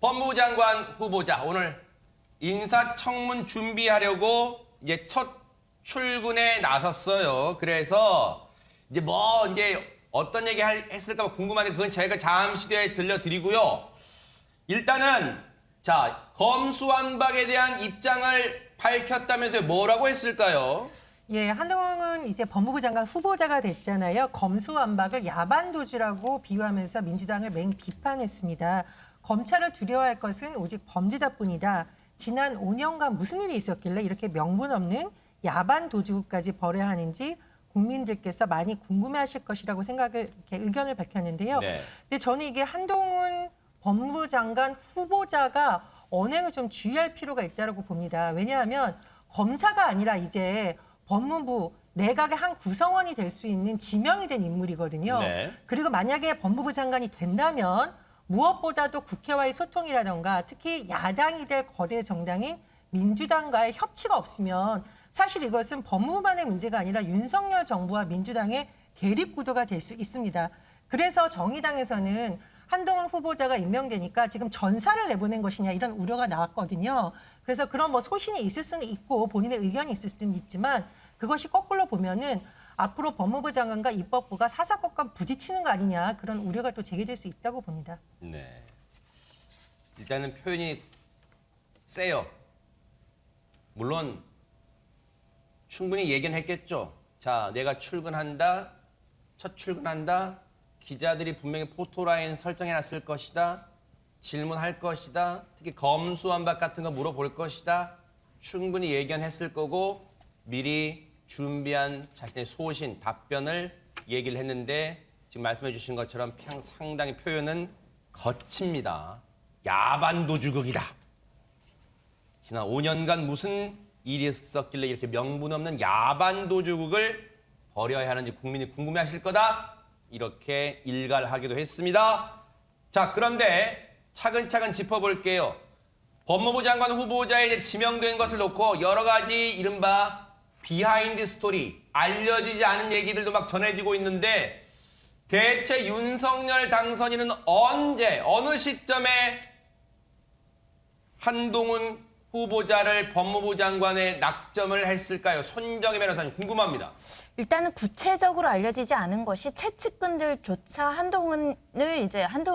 법무부 장관 후보자 오늘 인사청문 준비하려고 이제 첫 출근에 나섰어요. 그래서 이제 어떤 얘기 했을까 궁금한데 그건 제가 잠시 뒤에 들려드리고요. 일단은 자, 검수완박에 대한 입장을 밝혔다면서요. 뭐라고 했을까요? 예, 한동훈은 이제 법무부 장관 후보자가 됐잖아요. 검수완박을 야반도주라고 비유하면서 민주당을 맹비판했습니다. 검찰을 두려워할 것은 오직 범죄자뿐이다. 지난 5년간 무슨 일이 있었길래 이렇게 명분 없는 야반도주까지 벌여야 하는지 국민들께서 많이 궁금해하실 것이라고 이렇게 의견을 밝혔는데요. 네. 근데 저는 이게 한동훈 법무부 장관 후보자가 언행을 좀 주의할 필요가 있다고 봅니다. 왜냐하면 검사가 아니라 이제 법무부 내각의 한 구성원이 될 수 있는 지명이 된 인물이거든요. 네. 그리고 만약에 법무부 장관이 된다면 무엇보다도 국회와의 소통이라던가 특히 야당이 될 거대 정당인 민주당과의 협치가 없으면 사실 이것은 법무부만의 문제가 아니라 윤석열 정부와 민주당의 대립 구도가 될 수 있습니다. 그래서 정의당에서는 한동훈 후보자가 임명되니까 지금 전사를 내보낸 것이냐 이런 우려가 나왔거든요. 그래서 그런 소신이 있을 수는 있고 본인의 의견이 있을 수는 있지만 그것이 거꾸로 보면은 앞으로 법무부 장관과 입법부가 사사건건 부딪히는 거 아니냐 그런 우려가 또 제기될 수 있다고 봅니다. 네. 일단은 표현이 세요. 물론 충분히 얘기는 했겠죠. 자, 내가 출근한다. 첫 출근한다. 기자들이 분명히 포토라인 설정해놨을 것이다. 질문할 것이다. 특히 검수완박 같은 거 물어볼 것이다. 충분히 예견했을 거고 미리 준비한 자신의 소신, 답변을 얘기를 했는데 지금 말씀해 주신 것처럼 상당히 표현은 거칩니다. 야반도주극이다. 지난 5년간 무슨 일이 있었길래 이렇게 명분 없는 야반도주극을 벌여야 하는지 국민이 궁금해하실 거다. 이렇게 일갈하기도 했습니다. 자, 그런데 차근차근 짚어볼게요. 법무부 장관 후보자에 이제 지명된 것을 놓고 여러 가지 이른바 비하인드 스토리, 알려지지 않은 얘기들도 막 전해지고 있는데 대체 윤석열 당선인은 언제, 어느 시점에 한동훈 후보자를 법무부 장관에 낙점을 했을까요? 손정희 변호사님 궁금합니다. 일단은 구체적으로 알려지지 않은 것이 채측근들조차 한동훈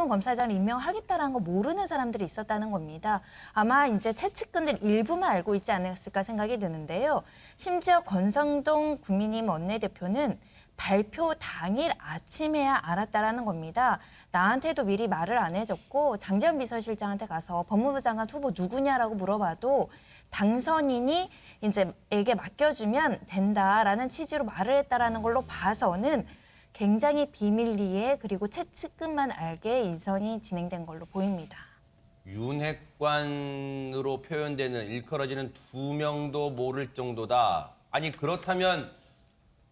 검사장을 임명하겠다라는 거 모르는 사람들이 있었다는 겁니다. 아마 이제 채측근들 일부만 알고 있지 않았을까 생각이 드는데요. 심지어 권성동 국민의힘 원내대표는 발표 당일 아침에야 알았다라는 겁니다. 나한테도 미리 말을 안 해줬고 장재현 비서실장한테 가서 법무부 장관 후보 누구냐라고 물어봐도 당선인이 이제 에게 맡겨주면 된다라는 취지로 말을 했다라는 걸로 봐서는 굉장히 비밀리에 그리고 채측근만 알게 인선이 진행된 걸로 보입니다. 윤핵관으로 표현되는 일컬어지는 2명도 모를 정도다. 아니 그렇다면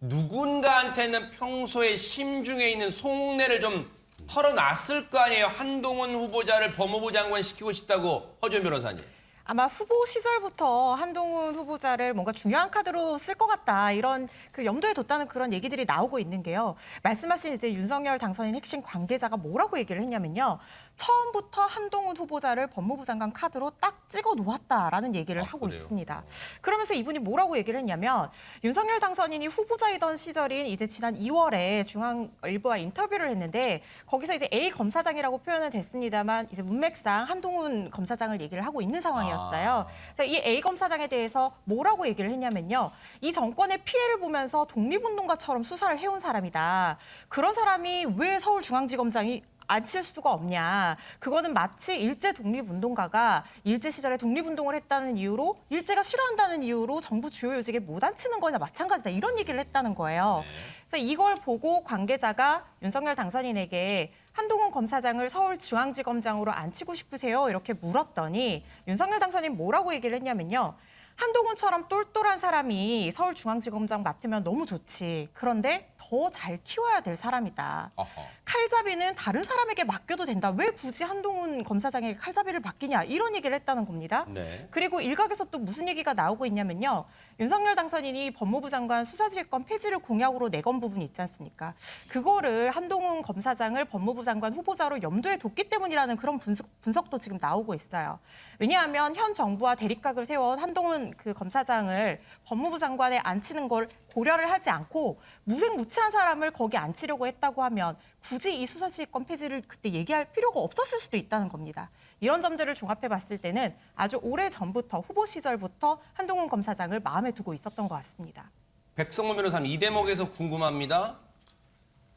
누군가한테는 평소에 심중에 있는 속내를 좀 털어놨을 거 아니에요. 한동훈 후보자를 법무부 장관 시키고 싶다고 허준 변호사님. 아마 후보 시절부터 한동훈 후보자를 뭔가 중요한 카드로 쓸 것 같다 이런 염두에 뒀다는 그런 얘기들이 나오고 있는 게요. 말씀하신 이제 윤석열 당선인 핵심 관계자가 뭐라고 얘기를 했냐면요. 처음부터 한동훈 후보자를 법무부 장관 카드로 딱 찍어 놓았다라는 얘기를 하고 그래요? 있습니다. 그러면서 이분이 뭐라고 얘기를 했냐면 윤석열 당선인이 후보자이던 시절인 이제 지난 2월에 중앙일보와 인터뷰를 했는데 거기서 이제 A 검사장이라고 표현은 됐습니다만 이제 문맥상 한동훈 검사장을 얘기를 하고 있는 상황이었어요. 그래서 이 A 검사장에 대해서 뭐라고 얘기를 했냐면요. 이 정권의 피해를 보면서 독립운동가처럼 수사를 해온 사람이다. 그런 사람이 왜 서울중앙지검장이 앉힐 수가 없냐. 그거는 마치 일제 독립운동가가 일제 시절에 독립운동을 했다는 이유로 일제가 싫어한다는 이유로 정부 주요 요직에 못 앉히는 거나 마찬가지다. 이런 얘기를 했다는 거예요. 그래서 이걸 보고 관계자가 윤석열 당선인에게 한동훈 검사장을 서울중앙지검장으로 앉히고 싶으세요? 이렇게 물었더니 윤석열 당선인 뭐라고 얘기를 했냐면요. 한동훈처럼 똘똘한 사람이 서울중앙지검장 맡으면 너무 좋지. 그런데 더 잘 키워야 될 사람이다. 어허. 칼잡이는 다른 사람에게 맡겨도 된다. 왜 굳이 한동훈 검사장에게 칼잡이를 맡기냐. 이런 얘기를 했다는 겁니다. 네. 그리고 일각에서 또 무슨 얘기가 나오고 있냐면요. 윤석열 당선인이 법무부 장관 수사지휘권 폐지를 공약으로 내건 부분이 있지 않습니까? 그거를 한동훈 검사장을 법무부 장관 후보자로 염두에 뒀기 때문이라는 그런 분석도 지금 나오고 있어요. 왜냐하면 현 정부와 대립각을 세워온 한동훈 그 검사장을 법무부 장관에 앉히는 걸 고려를 하지 않고 무색무취한 사람을 거기 앉히려고 했다고 하면 굳이 이 수사지휘권 폐지를 그때 얘기할 필요가 없었을 수도 있다는 겁니다. 이런 점들을 종합해 봤을 때는 아주 오래전부터 후보 시절부터 한동훈 검사장을 마음에 두고 있었던 것 같습니다. 백성문 변호사님, 이 대목에서 궁금합니다.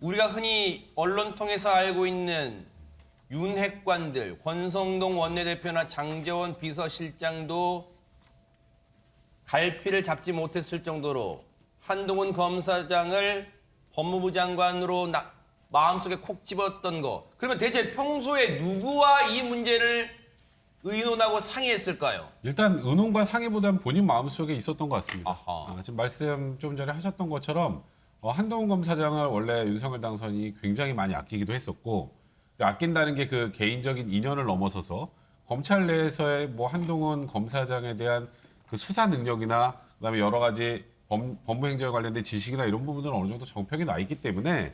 우리가 흔히 언론 통해서 알고 있는 윤핵관들, 권성동 원내대표나 장제원 비서실장도 갈피를 잡지 못했을 정도로 한동훈 검사장을 법무부 장관으로 마음속에 콕 집었던 거. 그러면 대체 평소에 누구와 이 문제를 의논하고 상의했을까요? 일단 의논과 상의보다는 본인 마음속에 있었던 것 같습니다. 아하. 지금 말씀 좀 전에 하셨던 것처럼 한동훈 검사장을 원래 윤석열 당선인이 굉장히 많이 아끼기도 했었고, 아낀다는 게 그 개인적인 인연을 넘어서서 검찰 내에서의 뭐 한동훈 검사장에 대한 그 수사 능력이나 그다음에 여러 가지 법무행정에 관련된 지식이나 이런 부분들은 어느 정도 정평이 나 있기 때문에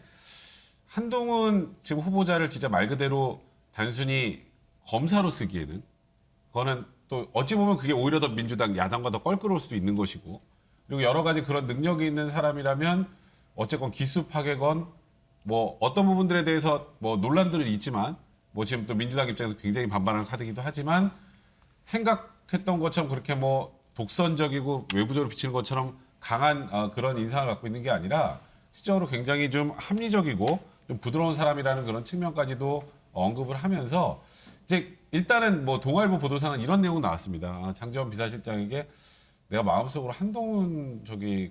한동훈 지금 후보자를 진짜 말 그대로 단순히 검사로 쓰기에는 그거는 또 어찌 보면 그게 오히려 더 민주당 야당과 더 껄끄러울 수도 있는 것이고, 그리고 여러 가지 그런 능력이 있는 사람이라면 어쨌건 기수 파괴건 뭐 어떤 부분들에 대해서 뭐 논란들은 있지만 뭐 지금 또 민주당 입장에서 굉장히 반발하는 카드이기도 하지만 생각했던 것처럼 그렇게 뭐 독선적이고 외부적으로 비치는 것처럼 강한 그런 인상을 갖고 있는 게 아니라 실적으로 굉장히 좀 합리적이고 좀 부드러운 사람이라는 그런 측면까지도 언급을 하면서 이제 일단은 뭐 동아일보 보도상은 이런 내용 나왔습니다. 장제원 비서실장에게 내가 마음속으로 한동훈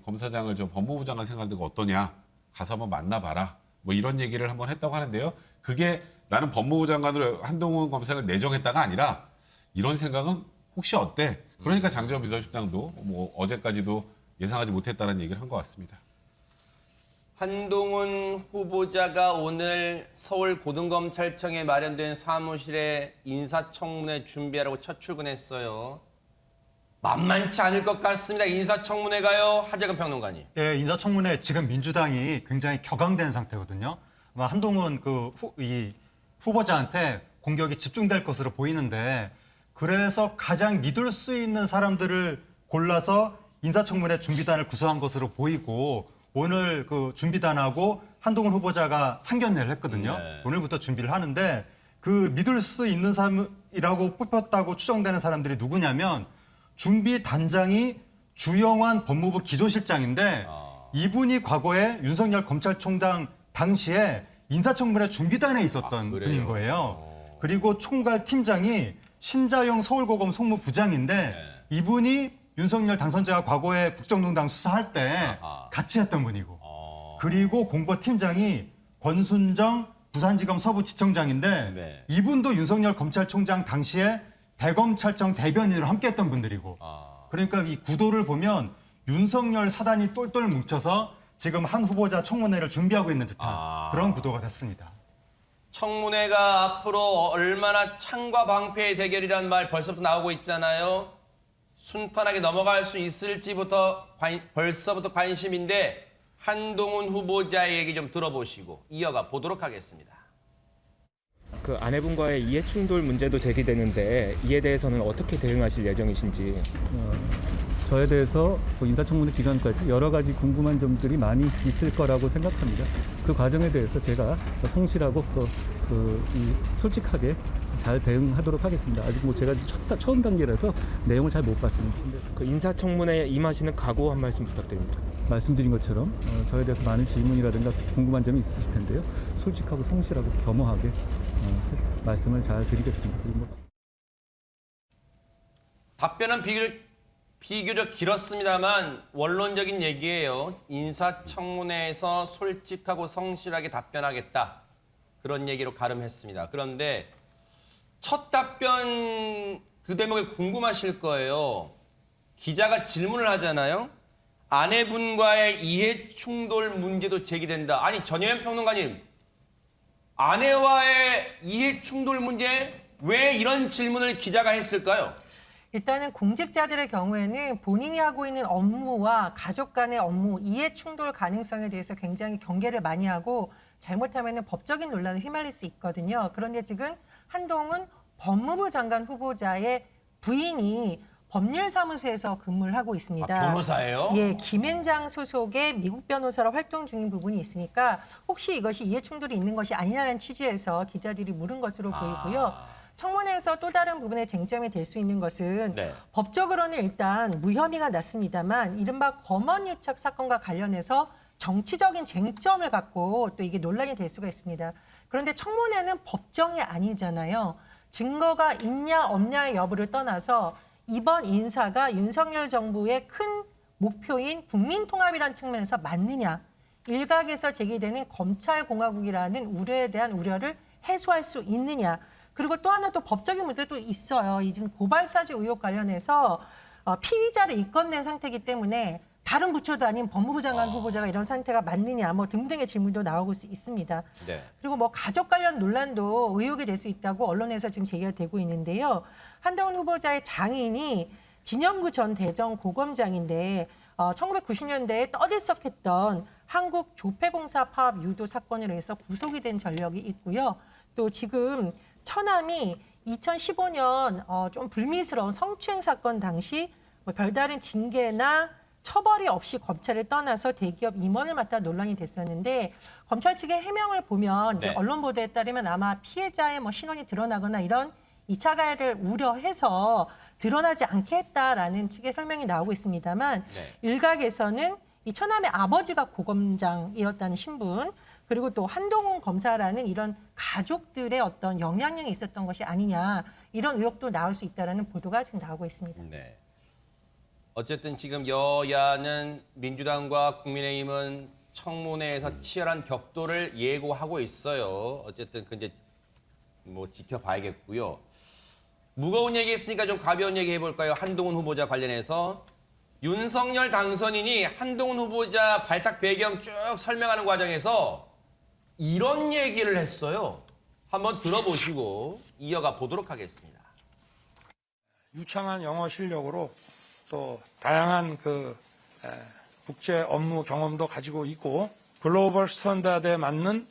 검사장을 저 법무부 장관 생각하는 거 어떠냐, 가서 한번 만나봐라, 뭐 이런 얘기를 한번 했다고 하는데요. 그게 나는 법무부 장관으로 한동훈 검사를 내정했다가 아니라 이런 생각은 혹시 어때? 그러니까 장제원 비서실장도 뭐 어제까지도 예상하지 못했다는 얘기를 한 것 같습니다. 한동훈 후보자가 오늘 서울고등검찰청에 마련된 사무실에 인사청문회 준비하라고 첫 출근했어요. 만만치 않을 것 같습니다. 인사청문회가요. 하재근 평론가님. 예, 인사청문회 지금 민주당이 굉장히 격앙된 상태거든요. 아마 한동훈 이 후보자한테 공격이 집중될 것으로 보이는데, 그래서 가장 믿을 수 있는 사람들을 골라서 인사청문회 준비단을 구성한 것으로 보이고, 오늘 그 준비단하고 한동훈 후보자가 상견례를 했거든요. 네. 오늘부터 준비를 하는데, 그 믿을 수 있는 사람이라고 뽑혔다고 추정되는 사람들이 누구냐면 준비단장이 주영환 법무부 기조실장인데, 이분이 과거에 윤석열 검찰총장 당시에 인사청문회 준비단에 있었던 분인 거예요. 그리고 총괄 팀장이 신자영 서울고검 송무부장인데, 이분이 윤석열 당선자가 과거에 국정농단 수사할 때 같이 했던 분이고, 그리고 공보팀장이 권순정 부산지검 서부지청장인데, 네. 이분도 윤석열 검찰총장 당시에 대검찰청 대변인으로 함께했던 분들이고, 그러니까 이 구도를 보면 윤석열 사단이 똘똘 뭉쳐서 지금 한 후보자 청문회를 준비하고 있는 듯한 그런 구도가 됐습니다. 청문회가 앞으로 얼마나 창과 방패의 대결이라는 말 벌써부터 나오고 있잖아요. 순탄하게 넘어갈 수 있을지부터 벌써부터 관심인데, 한동훈 후보자의 얘기 좀 들어보시고 이어가 보도록 하겠습니다. 그 아내분과의 이해 충돌 문제도 제기되는데 이에 대해서는 어떻게 대응하실 예정이신지. 저에 대해서 인사청문회 기간까지 여러 가지 궁금한 점들이 많이 있을 거라고 생각합니다. 그 과정에 대해서 제가 성실하고 솔직하게 잘 대응하도록 하겠습니다. 아직 뭐 제가 처음 단계라서 내용을 잘 못 봤습니다. 그 인사청문회에 임하시는 각오 한 말씀 부탁드립니다. 말씀드린 것처럼 저에 대해서 많은 질문이라든가 궁금한 점이 있으실 텐데요. 솔직하고 성실하고 겸허하게 말씀을 잘 드리겠습니다. 답변은 비교적 길었습니다만 원론적인 얘기예요. 인사청문회에서 솔직하고 성실하게 답변하겠다. 그런 얘기로 가름했습니다. 그런데 첫 답변 그 대목에 궁금하실 거예요. 기자가 질문을 하잖아요. 아내분과의 이해 충돌 문제도 제기된다. 아니 전혜연 평론가님, 아내와의 이해 충돌 문제 왜 이런 질문을 기자가 했을까요? 일단은 공직자들의 경우에는 본인이 하고 있는 업무와 가족 간의 업무, 이해 충돌 가능성에 대해서 굉장히 경계를 많이 하고 잘못하면 법적인 논란에 휘말릴 수 있거든요. 그런데 지금 한동훈 법무부 장관 후보자의 부인이 법률사무소에서 근무를 하고 있습니다. 아, 변호사예요? 예, 김앤장 소속의 미국 변호사로 활동 중인 부분이 있으니까 혹시 이것이 이해 충돌이 있는 것이 아니냐는 취지에서 기자들이 물은 것으로 보이고요. 청문회에서 또 다른 부분의 쟁점이 될 수 있는 것은 네. 법적으로는 일단 무혐의가 났습니다만 이른바 검언유착 사건과 관련해서 정치적인 쟁점을 갖고 또 이게 논란이 될 수가 있습니다. 그런데 청문회는 법정이 아니잖아요. 증거가 있냐 없냐의 여부를 떠나서 이번 인사가 윤석열 정부의 큰 목표인 국민통합이라는 측면에서 맞느냐. 일각에서 제기되는 검찰공화국이라는 우려에 대한 우려를 해소할 수 있느냐. 그리고 또 하나 또 법적인 문제도 있어요. 이 지금 고발사주 의혹 관련해서 피의자를 입건된 상태이기 때문에 다른 부처도 아닌 법무부 장관 후보자가 이런 상태가 맞느냐 뭐 등등의 질문도 나오고 있습니다. 네. 그리고 뭐 가족 관련 논란도 의혹이 될 수 있다고 언론에서 지금 제기가 되고 있는데요. 한동훈 후보자의 장인이 진영구 전 대전 고검장인데 1990년대에 떠들썩했던 한국 조폐공사 파업 유도 사건으로 해서 구속이 된 전력이 있고요. 또 지금 처남이 2015년 좀 불미스러운 성추행 사건 당시 뭐 별다른 징계나 처벌이 없이 검찰을 떠나서 대기업 임원을 맡아 논란이 됐었는데 검찰 측의 해명을 보면 이제 네. 언론 보도에 따르면 아마 피해자의 뭐 신원이 드러나거나 이런 2차 가해를 우려해서 드러나지 않게 했다라는 측의 설명이 나오고 있습니다만 네. 일각에서는 이 처남의 아버지가 고검장이었다는 신분 그리고 또 한동훈 검사라는 이런 가족들의 어떤 영향력이 있었던 것이 아니냐 이런 의혹도 나올 수 있다는 보도가 지금 나오고 있습니다. 네. 어쨌든 지금 여야는 민주당과 국민의힘은 청문회에서 치열한 격돌을 예고하고 있어요. 어쨌든 그 이제 뭐 지켜봐야겠고요. 무거운 얘기 했으니까 좀 가벼운 얘기 해볼까요? 한동훈 후보자 관련해서 윤석열 당선인이 한동훈 후보자 발탁 배경 쭉 설명하는 과정에서 이런 얘기를 했어요. 한번 들어보시고 이어가 보도록 하겠습니다. 유창한 영어 실력으로 또 다양한 국제 업무 경험도 가지고 있고 글로벌 스탠다드에 맞는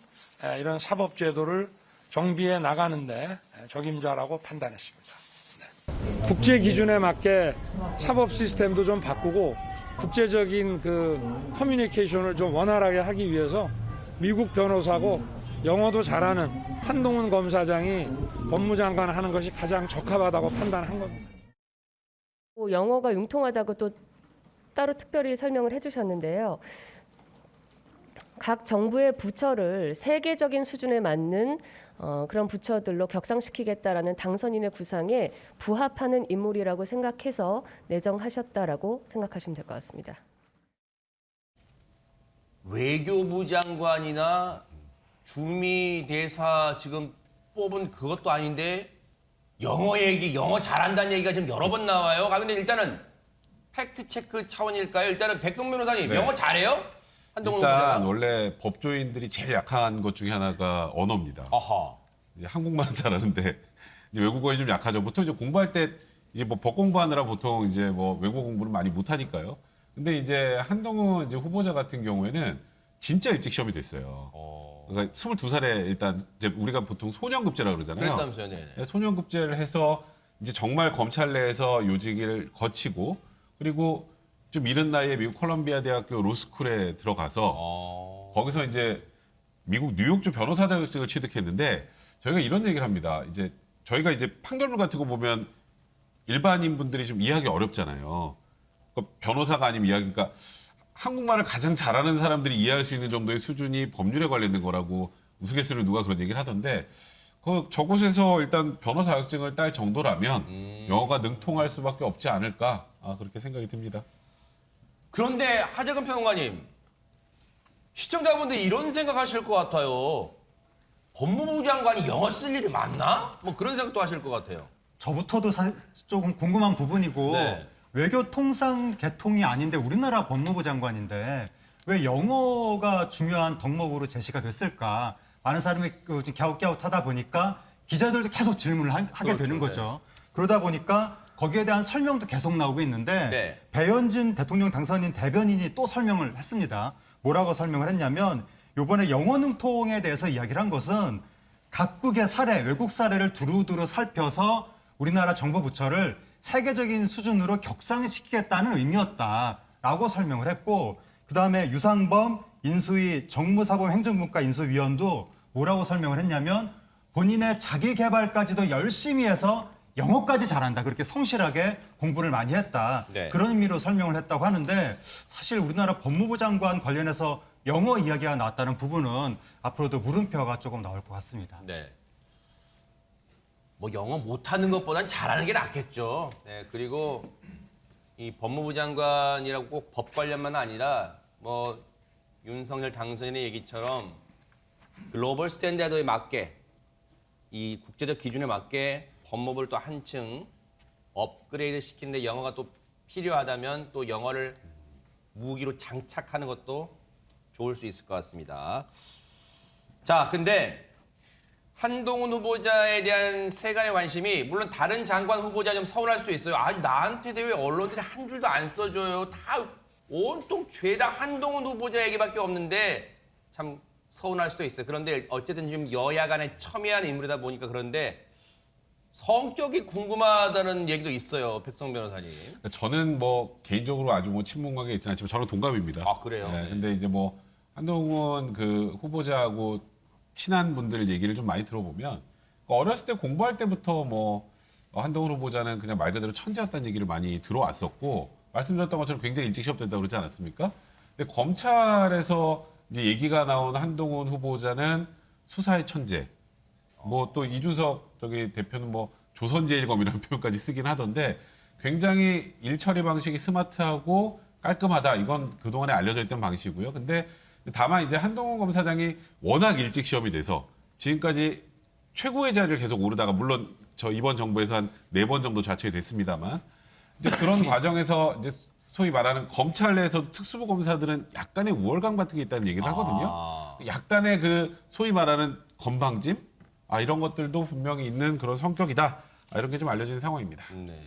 이런 사법 제도를 정비해 나가는데 적임자라고 판단했습니다. 네. 국제 기준에 맞게 사법 시스템도 좀 바꾸고 국제적인 커뮤니케이션을 좀 원활하게 하기 위해서 미국 변호사고 영어도 잘하는 한동훈 검사장이 법무장관 하는 것이 가장 적합하다고 판단한 겁니다. 영어가 융통하다고 또 따로 특별히 설명을 해주셨는데요. 각 정부의 부처를 세계적인 수준에 맞는 그런 부처들로 격상시키겠다라는 당선인의 구상에 부합하는 인물이라고 생각해서 내정하셨다라고 생각하시면 될 것 같습니다. 외교부 장관이나 주미 대사 지금 뽑은 그것도 아닌데 영어 얘기, 영어 잘한다는 얘기가 지금 여러 번 나와요. 근데 일단은 팩트 체크 차원일까요? 일단은 백성 변호사님 네. 영어 잘해요? 한동훈 일단 후보자가. 원래 법조인들이 제일 약한 것 중에 하나가 언어입니다. 아하. 이제 한국말은 잘하는데 이제 외국어에 좀 약하죠. 보통 이제 공부할 때 이제 뭐 법 공부하느라 보통 이제 뭐 외국어 공부를 많이 못 하니까요. 근데 이제 한동훈 이제 후보자 같은 경우에는 진짜 일찍 시험이 됐어요. 그러니까 22살에 일단 이제 우리가 보통 소년급제라고 그러잖아요. 그랬다면서요, 네네. 소년급제를 해서 이제 정말 검찰 내에서 요직을 거치고 그리고 좀 이른 나이에 미국 콜럼비아 대학교 로스쿨에 들어가서 거기서 이제 미국 뉴욕주 변호사 자격증을 취득했는데 저희가 이런 얘기를 합니다. 이제 저희가 이제 판결문 같은 거 보면 일반인 분들이 좀 이해하기 어렵잖아요. 그러니까 변호사가 아니면 그러니까 한국말을 가장 잘하는 사람들이 이해할 수 있는 정도의 수준이 법률에 관련된 거라고 우스갯소리로 누가 그런 얘기를 하던데 저곳에서 일단 변호사 자격증을 딸 정도라면 영어가 능통할 수밖에 없지 않을까 그렇게 생각이 듭니다. 그런데 하재근 평론가님, 시청자분들이 이런 생각하실 것 같아요. 법무부 장관이 영어 쓸 일이 많나? 뭐 그런 생각도 하실 것 같아요. 저부터도 조금 궁금한 부분이고 네. 외교 통상 계통이 아닌데 우리나라 법무부 장관인데 왜 영어가 중요한 덕목으로 제시가 됐을까? 많은 사람이 좀 갸웃갸웃하다 보니까 기자들도 계속 질문을 하게 되는 거죠. 그러다 보니까 거기에 대한 설명도 계속 나오고 있는데 네. 배현진 대통령 당선인 대변인이 또 설명을 했습니다. 뭐라고 설명을 했냐면 이번에 영어 능통에 대해서 이야기를 한 것은 각국의 사례, 외국 사례를 두루두루 살펴서 우리나라 정부 부처를 세계적인 수준으로 격상시키겠다는 의미였다라고 설명을 했고 그다음에 유상범 인수위 정무사범 행정분과 인수위원도 뭐라고 설명을 했냐면 본인의 자기 개발까지도 열심히 해서 영어까지 잘한다. 그렇게 성실하게 공부를 많이 했다. 네. 그런 의미로 설명을 했다고 하는데 사실 우리나라 법무부 장관 관련해서 영어 이야기가 나왔다는 부분은 앞으로도 물음표가 조금 나올 것 같습니다. 네. 뭐 영어 못하는 것보단 잘하는 게 낫겠죠. 네, 그리고 이 법무부 장관이라고 꼭 법 관련만 아니라 뭐 윤석열 당선인의 얘기처럼 글로벌 스탠다드에 맞게 이 국제적 기준에 맞게 법무부를 또 한층 업그레이드 시키는데 영어가 또 필요하다면 또 영어를 무기로 장착하는 것도 좋을 수 있을 것 같습니다. 자, 근데 한동훈 후보자에 대한 세간의 관심이 물론 다른 장관 후보자 좀 서운할 수도 있어요. 아니 나한테 왜 언론들이 한 줄도 안 써줘요. 다 온통 죄다 한동훈 후보자 얘기밖에 없는데 참 서운할 수도 있어요. 그런데 어쨌든 지금 여야 간에 첨예한 인물이다 보니까 그런데 성격이 궁금하다는 얘기도 있어요. 백성 변호사님. 저는 뭐 개인적으로 아주 뭐 친분 관계 있지는 않지만 저는 동갑입니다. 아, 그래요? 네, 근데 이제 뭐 한동훈 그 후보자하고 친한 분들 얘기를 좀 많이 들어보면 어렸을 때 공부할 때부터 뭐 한동훈 후보자는 그냥 말 그대로 천재였다는 얘기를 많이 들어왔었고 말씀드렸던 것처럼 굉장히 일찍 시험된다고 그러지 않았습니까? 근데 검찰에서 이제 얘기가 나온 한동훈 후보자는 수사의 천재. 뭐 또 이준석 저기 대표는 뭐 조선제일검이라는 표현까지 쓰긴 하던데 굉장히 일 처리 방식이 스마트하고 깔끔하다. 이건 그동안에 알려져 있던 방식이고요. 근데 다만 이제 한동훈 검사장이 워낙 일찍 시험이 돼서 지금까지 최고의 자리를 계속 오르다가 물론 저 이번 정부에서 한 4번 정도 좌초이 됐습니다만 이제 그런 과정에서 이제 소위 말하는 검찰 내에서 특수부 검사들은 약간의 우월감 같은 게 있다는 얘기를 하거든요. 약간의 그 소위 말하는 건방짐 이런 것들도 분명히 있는 그런 성격이다. 이런 게 좀 알려진 상황입니다. 네.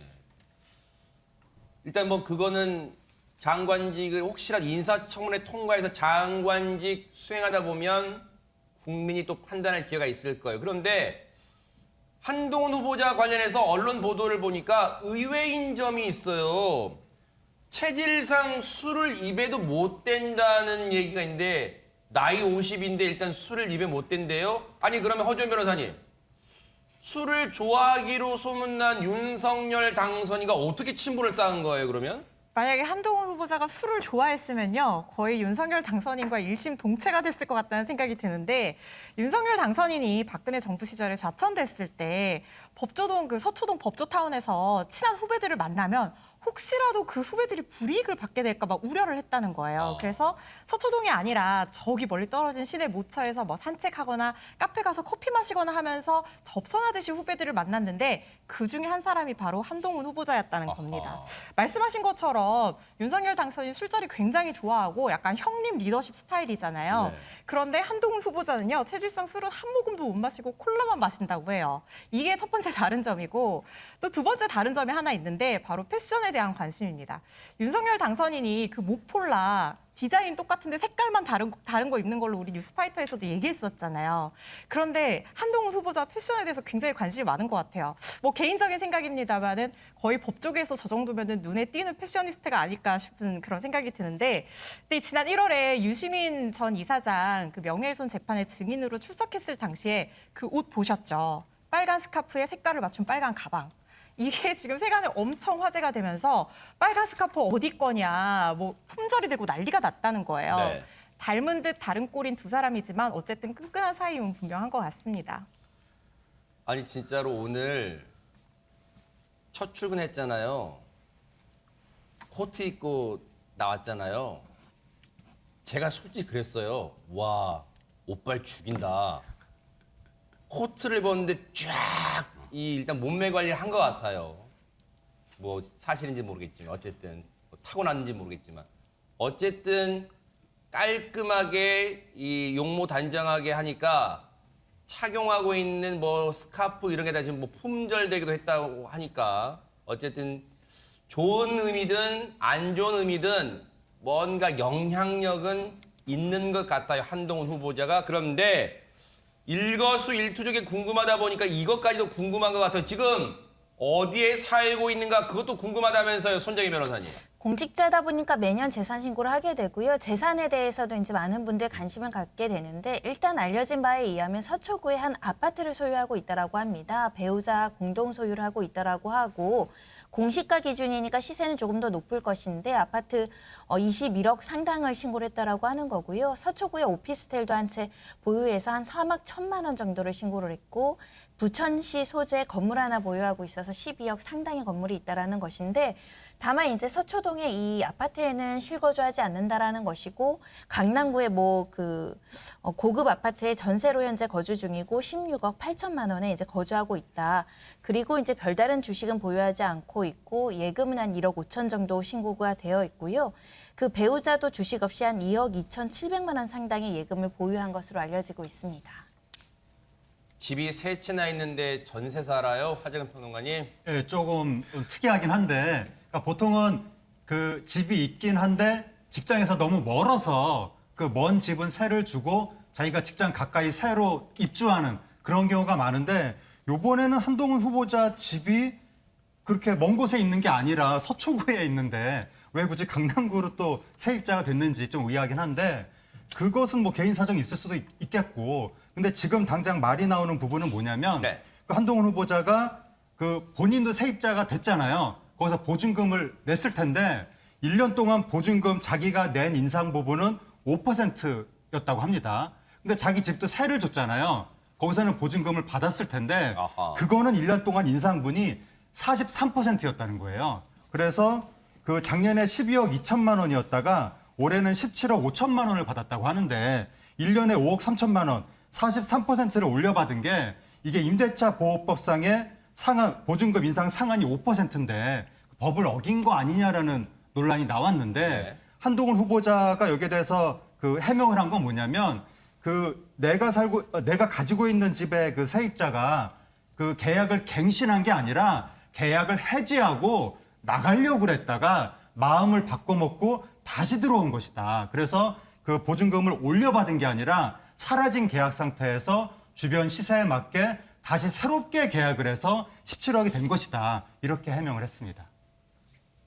일단 뭐 그거는 장관직을 혹시라도 인사청문회 통과해서 장관직 수행하다 보면 국민이 또 판단할 기회가 있을 거예요. 그런데 한동훈 후보자 관련해서 언론 보도를 보니까 의외인 점이 있어요. 체질상 술을 입에도 못 댄다는 얘기가 있는데 나이 50인데 일단 술을 입에 못 댄대요? 아니 그러면 허준 변호사님 술을 좋아하기로 소문난 윤석열 당선인과 어떻게 친분을 쌓은 거예요 그러면? 만약에 한동훈 후보자가 술을 좋아했으면요. 거의 윤석열 당선인과 일심동체가 됐을 것 같다는 생각이 드는데 윤석열 당선인이 박근혜 정부 시절에 좌천됐을 때 법조동 그 서초동 법조타운에서 친한 후배들을 만나면 혹시라도 그 후배들이 불이익을 받게 될까 봐 우려를 했다는 거예요. 그래서 서초동이 아니라 저기 멀리 떨어진 시내 모처에서 뭐 산책하거나 카페 가서 커피 마시거나 하면서 접선하듯이 후배들을 만났는데 그중에 한 사람이 바로 한동훈 후보자였다는 겁니다. 말씀하신 것처럼 윤석열 당선인 술자리 굉장히 좋아하고 약간 형님 리더십 스타일이잖아요. 네. 그런데 한동훈 후보자는요. 체질상 술은 한 모금도 못 마시고 콜라만 마신다고 해요. 이게 첫 번째 다른 점이고 또 두 번째 다른 점이 하나 있는데 바로 패션에 대한 관심입니다. 윤석열 당선인이 그 목폴라 디자인 똑같은데 색깔만 다른 거 입는 걸로 우리 뉴스파이터에서도 얘기했었잖아요. 그런데 한동훈 후보자 패션에 대해서 굉장히 관심이 많은 것 같아요. 뭐 개인적인 생각입니다만은 거의 법조계에서 저 정도면은 눈에 띄는 패셔니스트가 아닐까 싶은 그런 생각이 드는데, 근데 지난 1월에 유시민 전 이사장 그 명예훼손 재판의 증인으로 출석했을 당시에 그 옷 보셨죠? 빨간 스카프에 색깔을 맞춘 빨간 가방. 이게 지금 세간에 엄청 화제가 되면서 빨간 스카프 어디 거냐, 뭐 품절이 되고 난리가 났다는 거예요. 네. 닮은 듯 다른 꼴인 두 사람이지만 어쨌든 끈끈한 사이임은 분명한 것 같습니다. 아니 진짜로 오늘 첫 출근했잖아요. 코트 입고 나왔잖아요. 제가 솔직히 그랬어요. 와, 옷빨 죽인다. 코트를 입었는데 쫙 일단 몸매 관리를 한 것 같아요. 뭐 사실인지 모르겠지만 어쨌든 뭐 타고났는지 모르겠지만 어쨌든 깔끔하게 이 용모 단정하게 하니까 착용하고 있는 뭐 스카프 이런 게 다 지금 뭐 품절되기도 했다고 하니까 어쨌든 좋은 의미든 안 좋은 의미든 뭔가 영향력은 있는 것 같아요. 한동훈 후보자가. 그런데 일거수일투족에 궁금하다 보니까 이것까지도 궁금한 것 같아요. 지금 어디에 살고 있는가 그것도 궁금하다면서요, 손정희 변호사님. 공직자다 보니까 매년 재산 신고를 하게 되고요. 재산에 대해서도 이제 많은 분들 관심을 갖게 되는데 일단 알려진 바에 의하면 서초구에 한 아파트를 소유하고 있다라고 합니다. 배우자 공동 소유를 하고 있다라고 하고 공시가 기준이니까 시세는 조금 더 높을 것인데 아파트 21억 상당을 신고를 했다라고 하는 거고요. 서초구에 오피스텔도 한 채 보유해서 한 3억 1천만 원 정도를 신고를 했고 부천시 소재에 건물 하나 보유하고 있어서 12억 상당의 건물이 있다라는 것인데 다만 이제 서초동에 이 아파트에는 실거주하지 않는다라는 것이고 강남구에 뭐 고급 아파트에 전세로 현재 거주 중이고 16억 8천만 원에 이제 거주하고 있다. 그리고 이제 별다른 주식은 보유하지 않고 있고 예금은 한 1억 5천 정도 신고가 되어 있고요. 그 배우자도 주식 없이 한 2억 2,700만 원 상당의 예금을 보유한 것으로 알려지고 있습니다. 집이 세 채나 있는데 전세 살아요? 하재근 평론가님. 예, 조금 특이하긴 한데 그러니까 보통은 그 집이 있긴 한데 직장에서 너무 멀어서 그 먼 집은 세를 주고 자기가 직장 가까이 새로 입주하는 그런 경우가 많은데 이번에는 한동훈 후보자 집이 그렇게 먼 곳에 있는 게 아니라 서초구에 있는데 왜 굳이 강남구로 또 세입자가 됐는지 좀 의아하긴 한데 그것은 뭐 개인 사정이 있을 수도 있겠고 근데 지금 당장 말이 나오는 부분은 뭐냐면 네. 그 한동훈 후보자가 그 본인도 세입자가 됐잖아요. 거기서 보증금을 냈을 텐데 1년 동안 보증금 자기가 낸 인상 부분은 5%였다고 합니다. 근데 자기 집도 세를 줬잖아요. 거기서는 보증금을 받았을 텐데 아하. 그거는 1년 동안 인상분이 43%였다는 거예요. 그래서 그 작년에 12억 2천만 원이었다가 올해는 17억 5천만 원을 받았다고 하는데 1년에 5억 3천만 원, 43%를 올려받은 게 이게 임대차 보호법상의 보증금 인상 상한이 5%인데 법을 어긴 거 아니냐라는 논란이 나왔는데 네. 한동훈 후보자가 여기에 대해서 그 해명을 한 건 뭐냐면 내가 가지고 있는 집의 그 세입자가 그 계약을 갱신한 게 아니라 계약을 해지하고 나가려고 그랬다가 마음을 바꿔먹고 다시 들어온 것이다. 그래서 그 보증금을 올려받은 게 아니라 사라진 계약 상태에서 주변 시세에 맞게 다시 새롭게 계약을 해서 17억이 된 것이다. 이렇게 해명을 했습니다.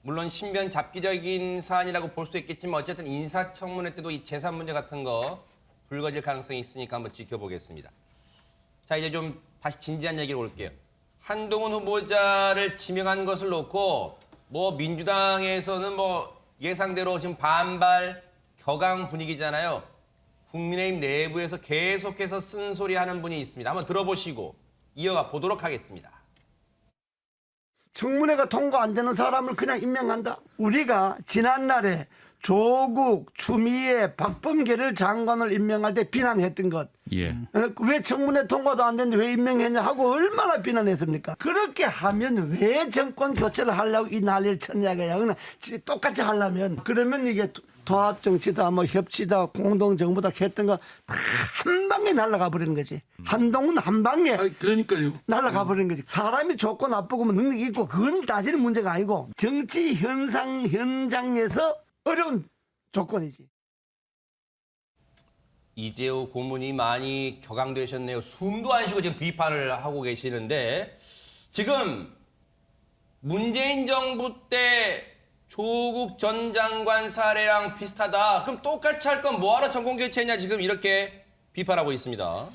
물론 신변 잡기적인 사안이라고 볼 수 있겠지만 어쨌든 인사청문회 때도 이 재산 문제 같은 거 불거질 가능성이 있으니까 한번 지켜보겠습니다. 자, 이제 좀 다시 진지한 얘기로 올게요. 한동훈 후보자를 지명한 것을 놓고 뭐 민주당에서는 뭐 예상대로 지금 반발 격앙 분위기잖아요. 국민의힘 내부에서 계속해서 쓴소리하는 분이 있습니다. 한번 들어보시고 이어가 보도록 하겠습니다. 청문회가 통과 안 되는 사람을 그냥 임명한다. 우리가 지난날에 조국, 추미애, 박범계를 장관을 임명할 때 비난했던 것. 예. 왜 청문회 통과도 안 됐는데 왜 임명했냐 하고 얼마나 비난했습니까? 그렇게 하면 왜 정권 교체를 하려고 이 난리를 쳤냐고요. 그냥 똑같이 하려면 그러면 이게 통합 정치다, 뭐 협치다, 공동 정부다 했던 거 다 한 방에 날아가 버리는 거지. 한동훈 한 방에 그러니까요. 날아가 버리는 거지. 사람이 좋고 나쁘고 뭐 능력이 있고 그건 따지는 문제가 아니고 정치 현장에서 어려운 조건이지. 이재호 고문이 많이 격앙되셨네요. 숨도 안 쉬고 지금 비판을 하고 계시는데 지금 문재인 정부 때 조국 전 장관 사례랑 비슷하다. 그럼 똑같이 할 건 뭐하러 정권교체했냐 지금 이렇게 비판하고 있습니다.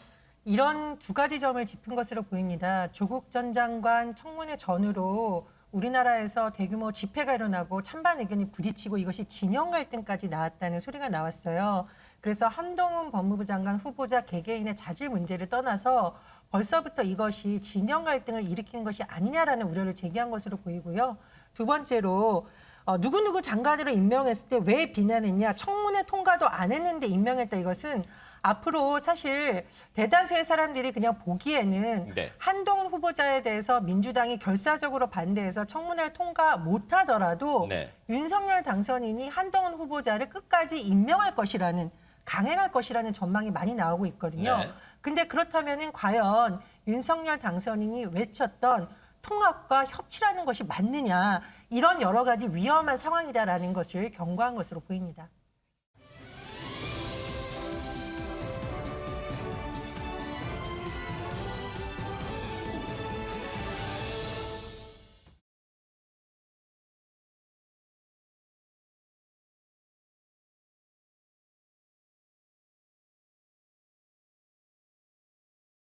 이런 두 가지 점을 짚은 것으로 보입니다. 조국 전 장관 청문회 전후로 우리나라에서 대규모 집회가 일어나고 찬반 의견이 부딪히고 이것이 진영 갈등까지 나왔다는 소리가 나왔어요. 그래서 한동훈 법무부 장관 후보자 개개인의 자질 문제를 떠나서 벌써부터 이것이 진영 갈등을 일으키는 것이 아니냐라는 우려를 제기한 것으로 보이고요. 두 번째로 누구누구 장관으로 임명했을 때 왜 비난했냐. 청문회 통과도 안 했는데 임명했다. 이것은 앞으로 사실 대다수의 사람들이 그냥 보기에는 네. 한동훈 후보자에 대해서 민주당이 결사적으로 반대해서 청문회를 통과 못하더라도 네. 윤석열 당선인이 한동훈 후보자를 끝까지 임명할 것이라는 강행할 것이라는 전망이 많이 나오고 있거든요. 네. 근데 그렇다면은 과연 윤석열 당선인이 외쳤던 통합과 협치라는 것이 맞느냐 이런 여러 가지 위험한 상황이다라는 것을 경고한 것으로 보입니다.